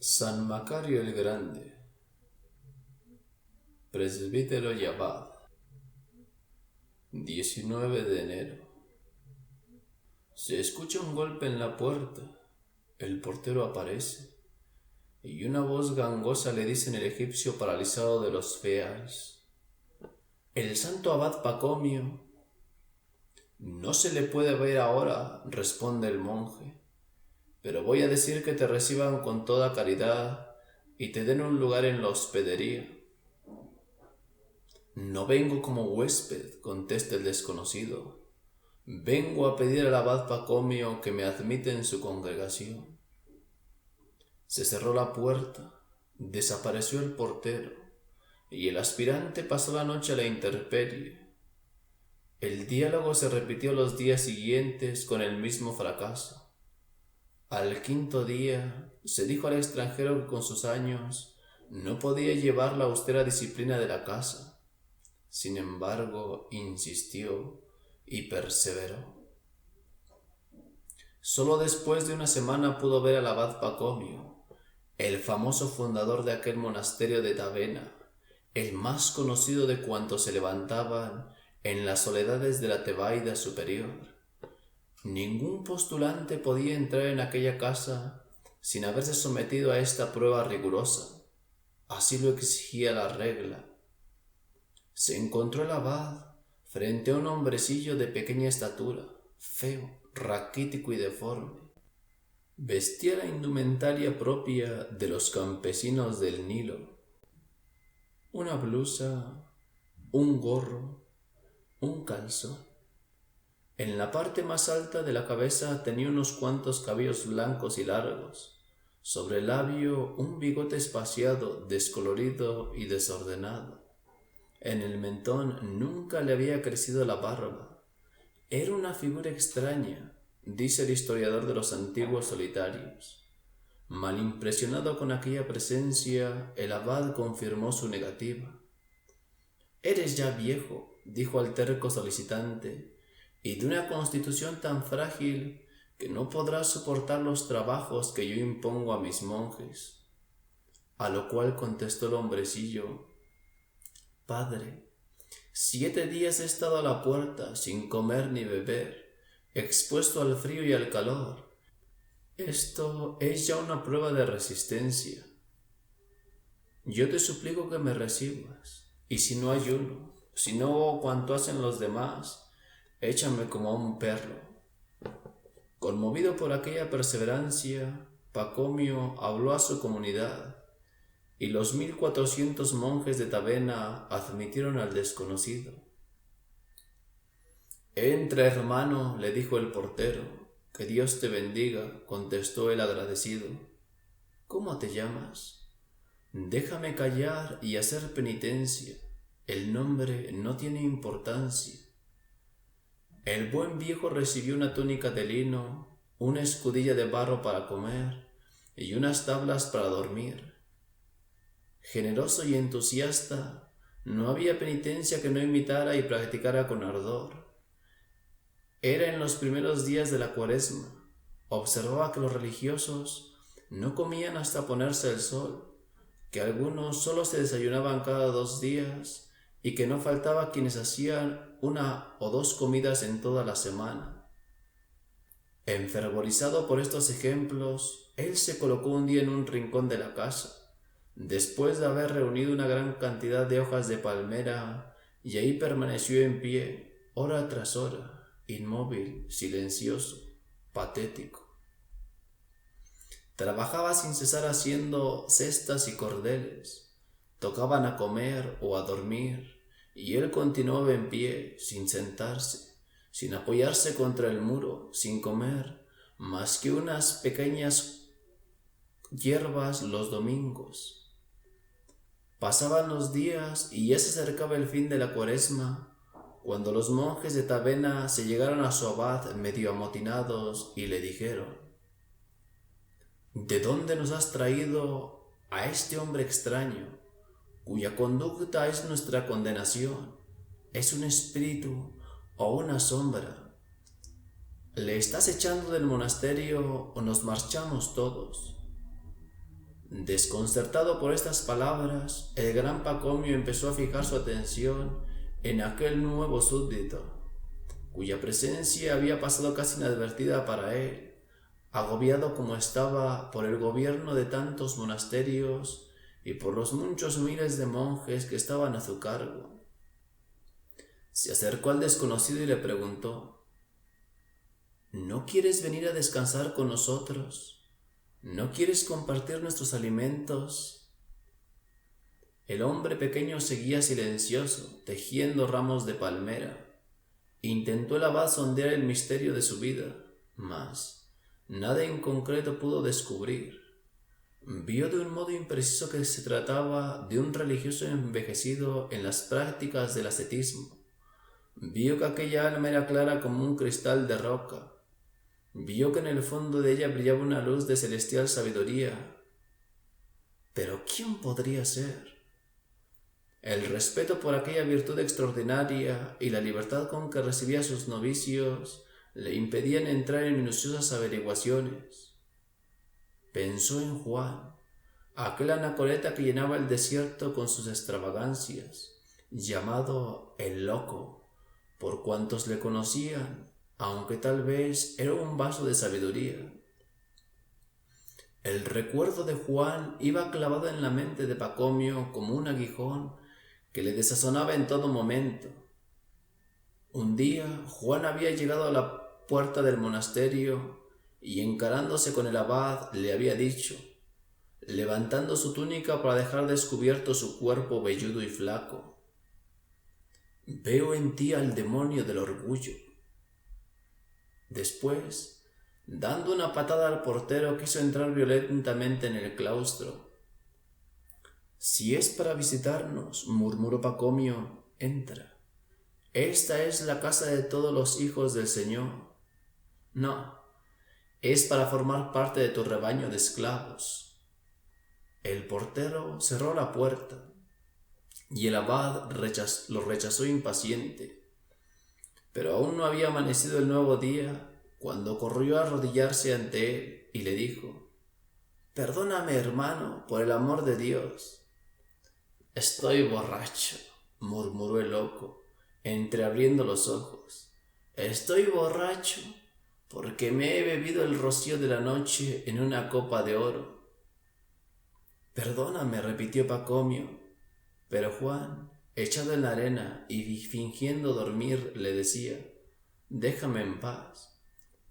San Macario el Grande, presbítero y abad, 19 de enero. Se escucha un golpe en la puerta, el portero aparece, y una voz gangosa le dice en el egipcio paralizado de los feas: «El santo abad Pacomio». «No se le puede ver ahora», responde el monje, «pero voy a decir que te reciban con toda caridad y te den un lugar en la hospedería». «No vengo como huésped», contesta el desconocido. «Vengo a pedir al abad Pacomio que me admita en su congregación». Se cerró la puerta, desapareció el portero, y el aspirante pasó la noche a la intemperie. El diálogo se repitió los días siguientes con el mismo fracaso. Al quinto día se dijo al extranjero que con sus años no podía llevar la austera disciplina de la casa. Sin embargo, insistió y perseveró. Solo después de una semana pudo ver al abad Pacomio, el famoso fundador de aquel monasterio de Tavena, el más conocido de cuantos se levantaban en las soledades de la Tebaida superior. Ningún postulante podía entrar en aquella casa sin haberse sometido a esta prueba rigurosa. Así lo exigía la regla. Se encontró el abad frente a un hombrecillo de pequeña estatura, feo, raquítico y deforme. Vestía la indumentaria propia de los campesinos del Nilo: una blusa, un gorro, un calzón. En la parte más alta de la cabeza tenía unos cuantos cabellos blancos y largos, sobre el labio un bigote espaciado, descolorido y desordenado. En el mentón nunca le había crecido la barba. Era una figura extraña, dice el historiador de los antiguos solitarios. Mal impresionado con aquella presencia, el abad confirmó su negativa. «Eres ya viejo», dijo al terco solicitante, «y de una constitución tan frágil que no podrás soportar los trabajos que yo impongo a mis monjes». A lo cual contestó el hombrecillo: «Padre, 7 días he estado a la puerta sin comer ni beber, expuesto al frío y al calor. Esto es ya una prueba de resistencia. Yo te suplico que me recibas, y si no ayuno, si no hago cuanto hacen los demás, échame como a un perro». Conmovido por aquella perseverancia, Pacomio habló a su comunidad, y los 1400 monjes de Tavena admitieron al desconocido. «Entra, hermano», le dijo el portero. «Que Dios te bendiga», contestó el agradecido. «¿Cómo te llamas?» «Déjame callar y hacer penitencia. El nombre no tiene importancia». El buen viejo recibió una túnica de lino, una escudilla de barro para comer y unas tablas para dormir. Generoso y entusiasta, no había penitencia que no imitara y practicara con ardor. Era en los primeros días de la Cuaresma. Observaba que los religiosos no comían hasta ponerse el sol, que algunos solo se desayunaban cada 2 días y que no faltaba quienes hacían 1 o 2 comidas en toda la semana. Enfervorizado por estos ejemplos, él se colocó un día en un rincón de la casa, después de haber reunido una gran cantidad de hojas de palmera, y ahí permaneció en pie, hora tras hora, inmóvil, silencioso, patético. Trabajaba sin cesar haciendo cestas y cordeles. Tocaban a comer o a dormir, y él continuaba en pie, sin sentarse, sin apoyarse contra el muro, sin comer más que unas pequeñas hierbas los domingos. Pasaban los días y ya se acercaba el fin de la Cuaresma, cuando los monjes de Tavena se llegaron a su abad medio amotinados y le dijeron: «¿De dónde nos has traído a este hombre extraño, cuya conducta es nuestra condenación? ¿Es un espíritu o una sombra? ¿Le estás echando del monasterio o nos marchamos todos?». Desconcertado por estas palabras, el gran Pacomio empezó a fijar su atención en aquel nuevo súbdito, cuya presencia había pasado casi inadvertida para él, agobiado como estaba por el gobierno de tantos monasterios y por los muchos miles de monjes que estaban a su cargo. Se acercó al desconocido y le preguntó: ¿No quieres venir a descansar con nosotros? ¿No quieres compartir nuestros alimentos? El hombre pequeño seguía silencioso, tejiendo ramos de palmera. Intentó el abad sondear el misterio de su vida, mas nada en concreto pudo descubrir. Vio de un modo impreciso que se trataba de un religioso envejecido en las prácticas del ascetismo. Vio que aquella alma era clara como un cristal de roca. Vio que en el fondo de ella brillaba una luz de celestial sabiduría. ¿Pero quién podría ser? El respeto por aquella virtud extraordinaria y la libertad con que recibía a sus novicios le impedían entrar en minuciosas averiguaciones. Pensó en Juan, aquel anacoreta que llenaba el desierto con sus extravagancias, llamado el loco, por cuantos le conocían, aunque tal vez era un vaso de sabiduría. El recuerdo de Juan iba clavado en la mente de Pacomio como un aguijón que le desazonaba en todo momento. Un día Juan había llegado a la puerta del monasterio y, encarándose con el abad, le había dicho, levantando su túnica para dejar descubierto su cuerpo velludo y flaco: «Veo en ti al demonio del orgullo». Después, dando una patada al portero, quiso entrar violentamente en el claustro. «Si es para visitarnos», murmuró Pacomio, «entra. Esta es la casa de todos los hijos del Señor. No, es para formar parte de tu rebaño de esclavos». El portero cerró la puerta y el abad lo rechazó impaciente. Pero aún no había amanecido el nuevo día cuando corrió a arrodillarse ante él y le dijo: «Perdóname, hermano, por el amor de Dios». «Estoy borracho», murmuró el loco, entreabriendo los ojos. «Estoy borracho porque me he bebido el rocío de la noche en una copa de oro». «Perdóname», repitió Pacomio, pero Juan, echado en la arena y fingiendo dormir, le decía: «Déjame en paz»,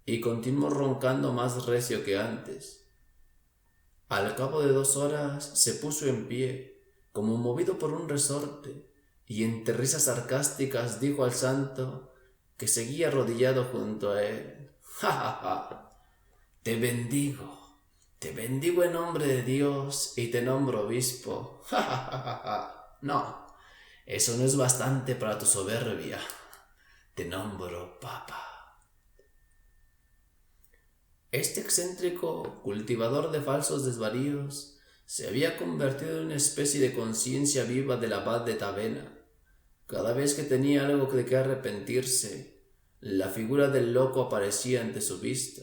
y continuó roncando más recio que antes. Al cabo de 2 horas se puso en pie, como movido por un resorte, y entre risas sarcásticas dijo al santo, que seguía arrodillado junto a él: «¡Ja, ja, ja! Te bendigo en nombre de Dios y te nombro obispo. ¡Ja, ja, ja, ja, ja! No, eso no es bastante para tu soberbia. Te nombro papa». Este excéntrico cultivador de falsos desvaríos se había convertido en una especie de conciencia viva del abad de Tavena. Cada vez que tenía algo de que arrepentirse, la figura del loco aparecía ante su vista,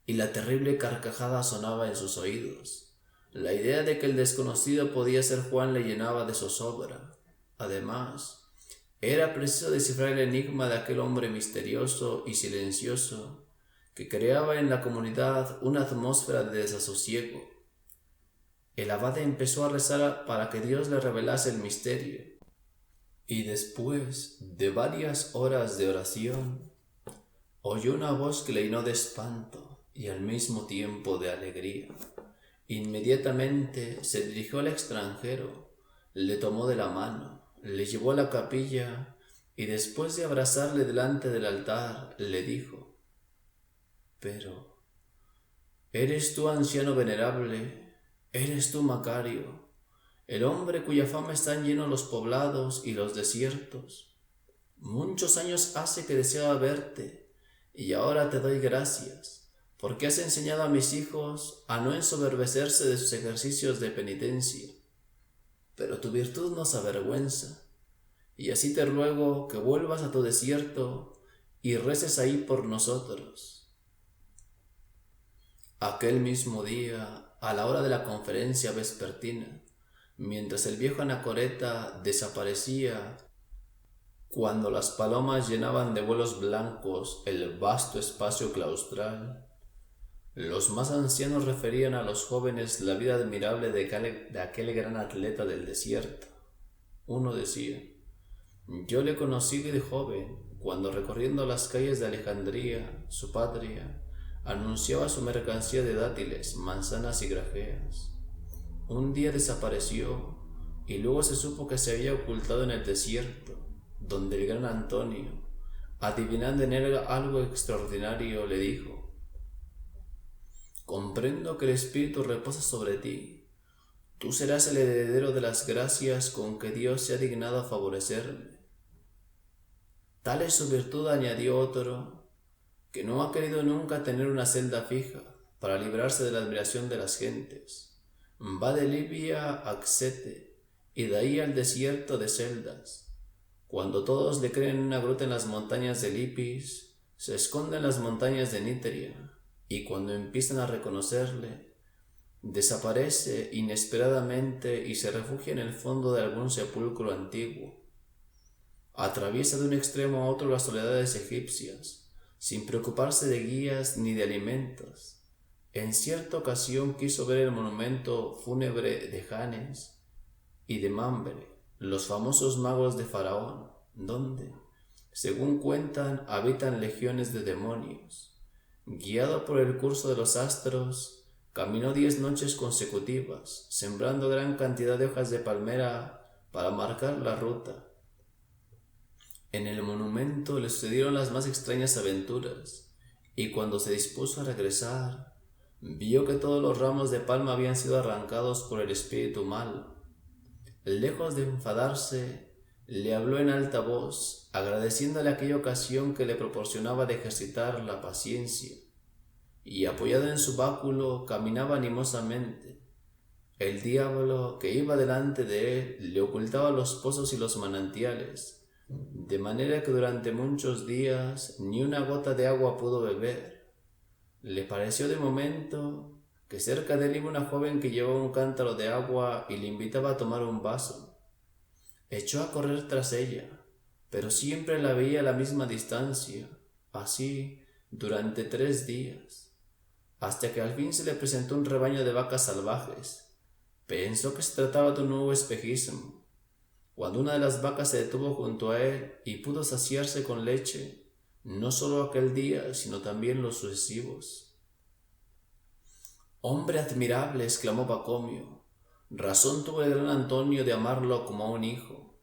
y la terrible carcajada sonaba en sus oídos. La idea de que el desconocido podía ser Juan le llenaba de zozobra. Además, era preciso descifrar el enigma de aquel hombre misterioso y silencioso que creaba en la comunidad una atmósfera de desasosiego. El abad empezó a rezar para que Dios le revelase el misterio, y después de varias horas de oración, oyó una voz que le llenó de espanto y al mismo tiempo de alegría. Inmediatamente se dirigió al extranjero, le tomó de la mano, le llevó a la capilla y, después de abrazarle delante del altar, le dijo: «Pero, ¿eres tú, anciano venerable? ¿Eres tú, Macario, el hombre cuya fama están llenos los poblados y los desiertos? Muchos años hace que deseaba verte, y ahora te doy gracias, porque has enseñado a mis hijos a no ensoberbecerse de sus ejercicios de penitencia. Pero tu virtud nos avergüenza, y así te ruego que vuelvas a tu desierto y reces ahí por nosotros». Aquel mismo día, a la hora de la conferencia vespertina, mientras el viejo anacoreta desaparecía, cuando las palomas llenaban de vuelos blancos el vasto espacio claustral, los más ancianos referían a los jóvenes la vida admirable de aquel gran atleta del desierto. Uno decía: yo le conocí de joven, cuando recorriendo las calles de Alejandría, su patria, anunciaba su mercancía de dátiles, manzanas y grajeas. Un día desapareció y luego se supo que se había ocultado en el desierto, donde el gran Antonio, adivinando en él algo extraordinario, le dijo: comprendo que el Espíritu reposa sobre ti. Tú serás el heredero de las gracias con que Dios se ha dignado a favorecerme. Tal es su virtud, añadió otro, que no ha querido nunca tener una celda fija para librarse de la admiración de las gentes. Va de Libia a Axete y de ahí al desierto de celdas. Cuando todos le creen en una gruta en las montañas de Lipis, se esconde en las montañas de Niteria, y cuando empiezan a reconocerle, desaparece inesperadamente y se refugia en el fondo de algún sepulcro antiguo. Atraviesa de un extremo a otro las soledades egipcias, sin preocuparse de guías ni de alimentos. En cierta ocasión quiso ver el monumento fúnebre de Janes y de Mambre, los famosos magos de Faraón, donde, según cuentan, habitan legiones de demonios. Guiado por el curso de los astros, caminó 10 noches consecutivas, sembrando gran cantidad de hojas de palmera para marcar la ruta. En el monumento le sucedieron las más extrañas aventuras, y cuando se dispuso a regresar, vio que todos los ramos de palma habían sido arrancados por el espíritu malo. Lejos de enfadarse, le habló en alta voz, agradeciéndole aquella ocasión que le proporcionaba de ejercitar la paciencia, y apoyado en su báculo caminaba animosamente. El diablo que iba delante de él le ocultaba los pozos y los manantiales, de manera que durante muchos días ni una gota de agua pudo beber. Le pareció de momento que cerca de él iba una joven que llevaba un cántaro de agua y le invitaba a tomar un vaso. Echó a correr tras ella, pero siempre la veía a la misma distancia, así durante 3 días, hasta que al fin se le presentó un rebaño de vacas salvajes. Pensó que se trataba de un nuevo espejismo. Cuando una de las vacas se detuvo junto a él y pudo saciarse con leche, no solo aquel día, sino también los sucesivos. «Hombre admirable», exclamó Pacomio, «razón tuvo el gran Antonio de amarlo como a un hijo».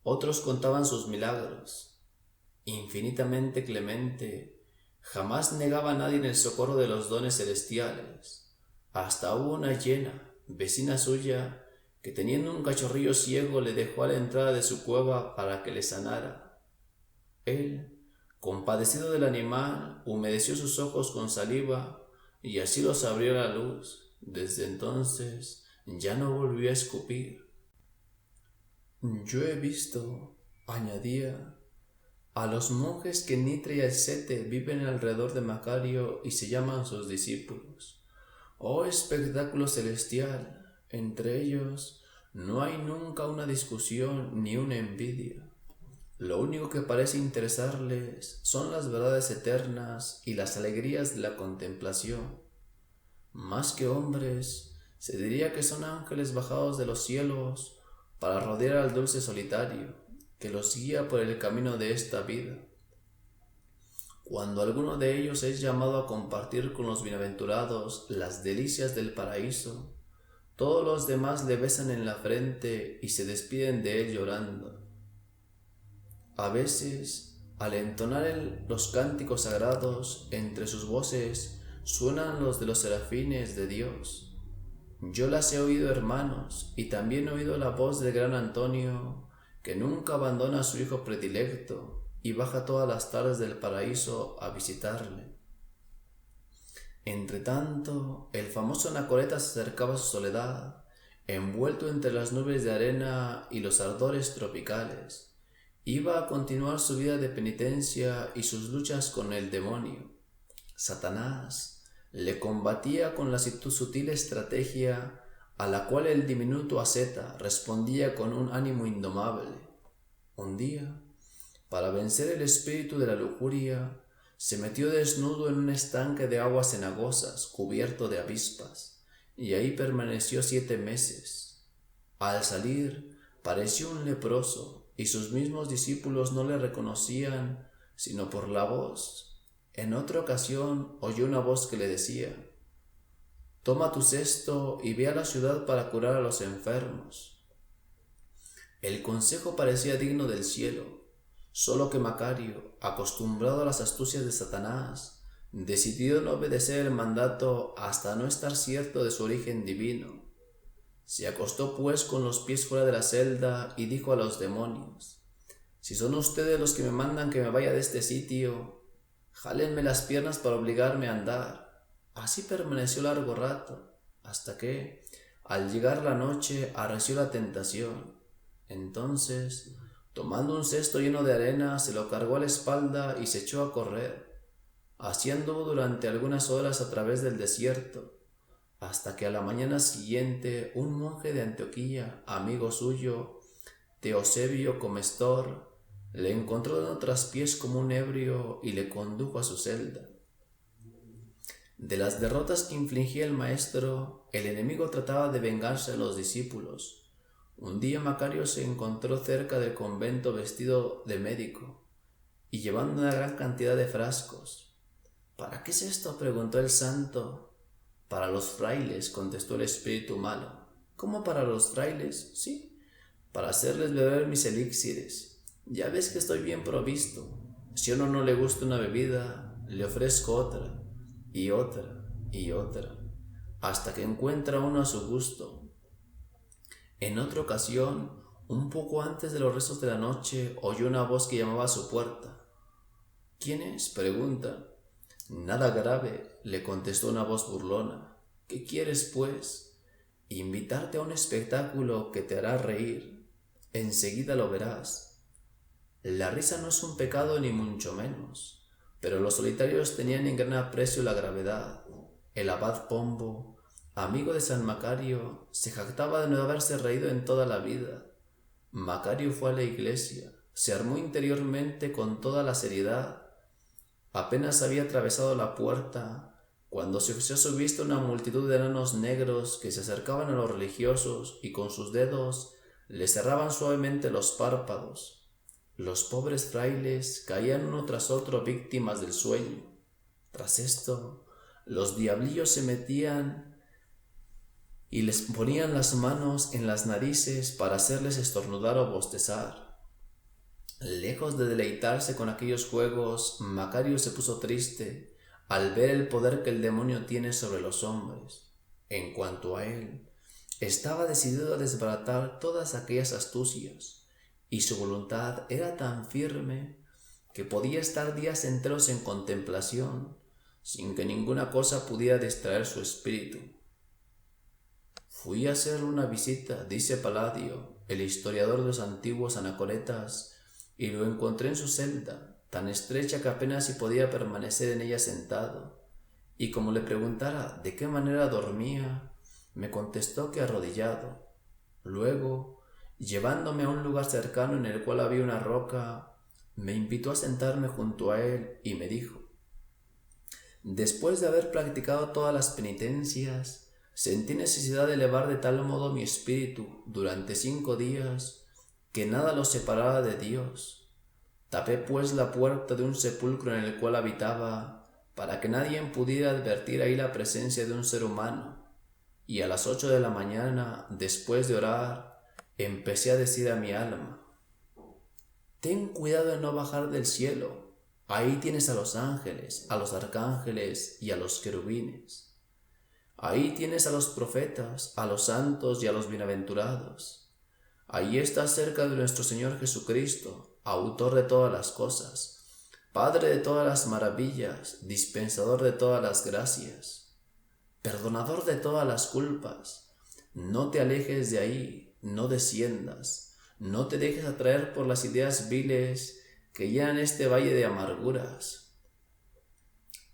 Otros contaban sus milagros. Infinitamente clemente, jamás negaba a nadie en el socorro de los dones celestiales. Hasta hubo una hiena, vecina suya, que teniendo un cachorrillo ciego le dejó a la entrada de su cueva para que le sanara. Él, compadecido del animal, humedeció sus ojos con saliva y así los abrió a la luz. Desde entonces ya no volvió a escupir. Yo he visto, añadía, a los monjes que en Nitria y Axete viven alrededor de Macario y se llaman sus discípulos. ¡Oh espectáculo celestial! Entre ellos no hay nunca una discusión ni una envidia. Lo único que parece interesarles son las verdades eternas y las alegrías de la contemplación. Más que hombres, se diría que son ángeles bajados de los cielos para rodear al dulce solitario que los guía por el camino de esta vida. Cuando alguno de ellos es llamado a compartir con los bienaventurados las delicias del paraíso, todos los demás le besan en la frente y se despiden de él llorando. A veces, al entonar los cánticos sagrados, entre sus voces suenan los de los serafines de Dios. Yo las he oído, hermanos, y también he oído la voz del gran Antonio, que nunca abandona a su hijo predilecto y baja todas las tardes del paraíso a visitarle. Entretanto, el famoso anacoreta se acercaba a su soledad, envuelto entre las nubes de arena y los ardores tropicales. Iba a continuar su vida de penitencia y sus luchas con el demonio. Satanás, le combatía con la sutil estrategia a la cual el diminuto asceta respondía con un ánimo indomable. Un día, para vencer el espíritu de la lujuria, se metió desnudo en un estanque de aguas cenagosas cubierto de avispas, y ahí permaneció 7 meses. Al salir, pareció un leproso, y sus mismos discípulos no le reconocían sino por la voz. En otra ocasión oyó una voz que le decía: «Toma tu cesto y ve a la ciudad para curar a los enfermos». El consejo parecía digno del cielo, solo que Macario, acostumbrado a las astucias de Satanás, decidió no obedecer el mandato hasta no estar cierto de su origen divino. Se acostó pues con los pies fuera de la celda y dijo a los demonios: «Si son ustedes los que me mandan que me vaya de este sitio, jálenme las piernas para obligarme a andar». Así permaneció largo rato, hasta que, al llegar la noche, arreció la tentación. Entonces, tomando un cesto lleno de arena, se lo cargó a la espalda y se echó a correr. Así anduvo durante algunas horas a través del desierto, hasta que a la mañana siguiente un monje de Antioquía, amigo suyo, Teosebio Comestor, le encontró dando traspiés como un ebrio y le condujo a su celda. De las derrotas que infligía el maestro, el enemigo trataba de vengarse de los discípulos. Un día Macario se encontró cerca del convento vestido de médico y llevando una gran cantidad de frascos. «¿Para qué es esto?», preguntó el santo. «Para los frailes», contestó el espíritu malo. «¿Cómo para los frailes?». «Sí, para hacerles beber mis elixires. Ya ves que estoy bien provisto. Si a uno no le gusta una bebida, le ofrezco otra, y otra, y otra, hasta que encuentra uno a su gusto». En otra ocasión, un poco antes de los rezos de la noche, oyó una voz que llamaba a su puerta. «¿Quién es?», pregunta. «Nada grave», le contestó una voz burlona. «¿Qué quieres, pues?». «Invitarte a un espectáculo que te hará reír. Enseguida lo verás». La risa no es un pecado ni mucho menos, pero los solitarios tenían en gran aprecio la gravedad. El abad Pombo, amigo de San Macario, se jactaba de no haberse reído en toda la vida. Macario fue a la iglesia, se armó interiormente con toda la seriedad. Apenas había atravesado la puerta, cuando se ofreció a su vista una multitud de enanos negros que se acercaban a los religiosos y con sus dedos les cerraban suavemente los párpados. Los pobres frailes caían uno tras otro víctimas del sueño. Tras esto, los diablillos se metían y les ponían las manos en las narices para hacerles estornudar o bostezar. Lejos de deleitarse con aquellos juegos, Macario se puso triste al ver el poder que el demonio tiene sobre los hombres. En cuanto a él, estaba decidido a desbaratar todas aquellas astucias, y su voluntad era tan firme que podía estar días enteros en contemplación, sin que ninguna cosa pudiera distraer su espíritu. «Fui a hacerle una visita», dice Palladio, el historiador de los antiguos anacoretas, «y lo encontré en su celda, tan estrecha que apenas si podía permanecer en ella sentado, y como le preguntara de qué manera dormía, me contestó que arrodillado. Luego, llevándome a un lugar cercano en el cual había una roca, me invitó a sentarme junto a él y me dijo: «Después de haber practicado todas las penitencias, sentí necesidad de elevar de tal modo mi espíritu durante 5 días que nada lo separara de Dios. Tapé pues la puerta de un sepulcro en el cual habitaba para que nadie pudiera advertir ahí la presencia de un ser humano, y a las 8 de la mañana, después de orar, empecé a decir a mi alma: ten cuidado de no bajar del cielo. Ahí tienes a los ángeles, a los arcángeles y a los querubines. Ahí tienes a los profetas, a los santos y a los bienaventurados. Ahí estás cerca de nuestro Señor Jesucristo, autor de todas las cosas, Padre de todas las maravillas, dispensador de todas las gracias, perdonador de todas las culpas. No te alejes de ahí, no desciendas, no te dejes atraer por las ideas viles que llenan este valle de amarguras.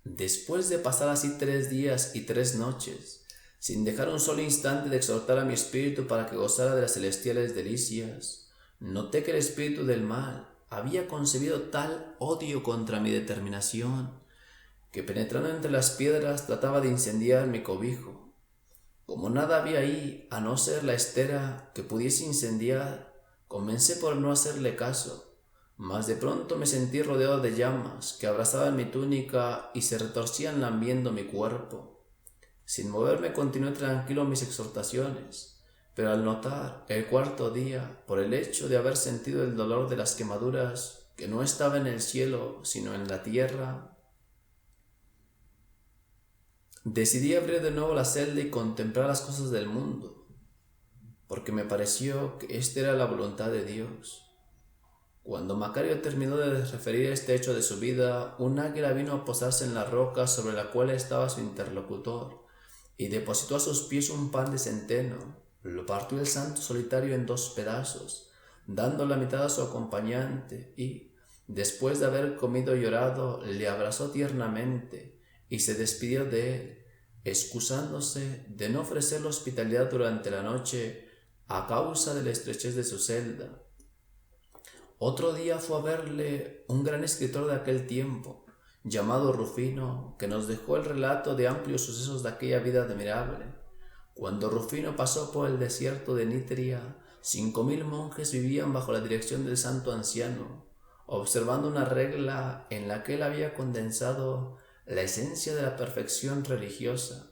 Después de pasar así 3 días y 3 noches, sin dejar un solo instante de exhortar a mi espíritu para que gozara de las celestiales delicias, noté que el espíritu del mal había concebido tal odio contra mi determinación, que penetrando entre las piedras trataba de incendiar mi cobijo. Como nada había ahí, a no ser la estera que pudiese incendiar, comencé por no hacerle caso, mas de pronto me sentí rodeado de llamas que abrazaban mi túnica y se retorcían lambiendo mi cuerpo. Sin moverme continué tranquilo mis exhortaciones, pero al notar el 4.º día, por el hecho de haber sentido el dolor de las quemaduras, que no estaba en el cielo sino en la tierra, decidí abrir de nuevo la celda y contemplar las cosas del mundo, porque me pareció que esta era la voluntad de Dios. Cuando Macario terminó de referir este hecho de su vida, un águila vino a posarse en la roca sobre la cual estaba su interlocutor, y depositó a sus pies un pan de centeno. Lo partió el santo solitario en 2 pedazos, dando la mitad a su acompañante, y, después de haber comido y orado, le abrazó tiernamente, y se despidió de él, excusándose de no ofrecerle hospitalidad durante la noche a causa de la estrechez de su celda. Otro día fue a verle un gran escritor de aquel tiempo, llamado Rufino, que nos dejó el relato de amplios sucesos de aquella vida admirable. Cuando Rufino pasó por el desierto de Nitria, 5.000 monjes vivían bajo la dirección del santo anciano, observando una regla en la que él había condensado la esencia de la perfección religiosa.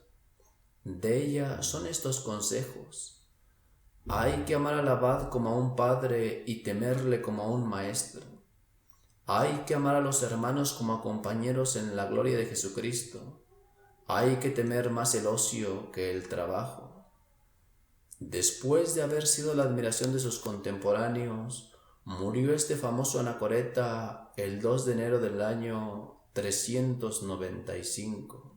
De ella son estos consejos. Hay que amar al abad como a un padre y temerle como a un maestro. Hay que amar a los hermanos como a compañeros en la gloria de Jesucristo. Hay que temer más el ocio que el trabajo. Después de haber sido la admiración de sus contemporáneos, murió este famoso anacoreta el 2 de enero del año 395.